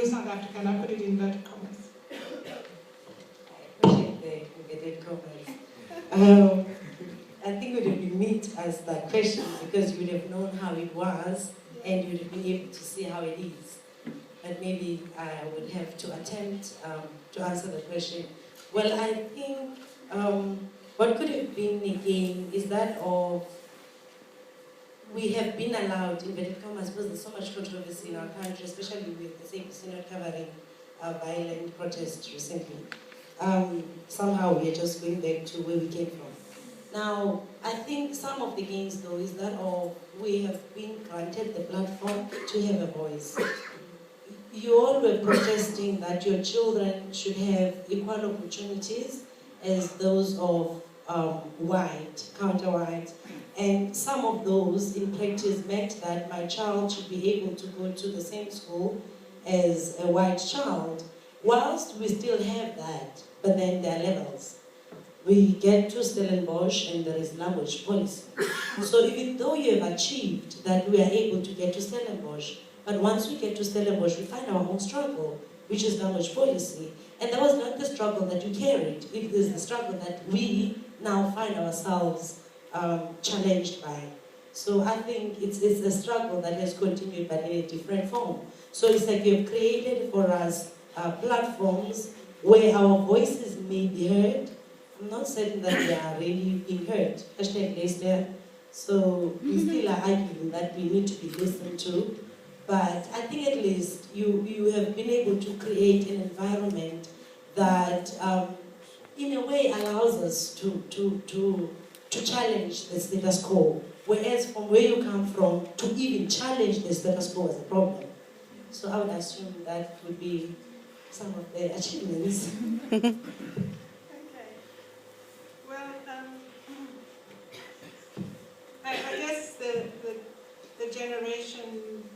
South African, I put it in inverted commas. I appreciate the inverted commas. I think it would have been neat as that question because you would have known how it was and you would have been able to see how it is. But maybe I would have to attempt to answer the question. Well, I think what could have been again is that of we have been allowed, inverted commas, because there's so much controversy in our country, especially with the SABC not covering violent protests recently. Somehow we are just going back to where we came from. Now, I think some of the gains, though, is that we have been granted the platform to have a voice. You all were protesting that your children should have equal opportunities as those of white, counter-white, and some of those in practice meant that my child should be able to go to the same school as a white child, whilst we still have that, but then there are levels. We get to Stellenbosch and there is language policy. So even though you have achieved that we are able to get to Stellenbosch, but once we get to Stellenbosch, we find our own struggle, which is language policy. And that was not the struggle that you carried. It is the struggle that we now find ourselves challenged by. So I think it's a struggle that has continued but in a different form. So it's like you've created for us platforms where our voices may be heard. I'm not certain that they are really being heard. #Leicester. So we still are arguing that we need to be listened to. But I think at least you have been able to create an environment that in a way allows us to challenge the status quo. Whereas from where you come from, to even challenge the status quo is a problem. So I would assume that would be some of the achievements. Okay. Well, I guess the generation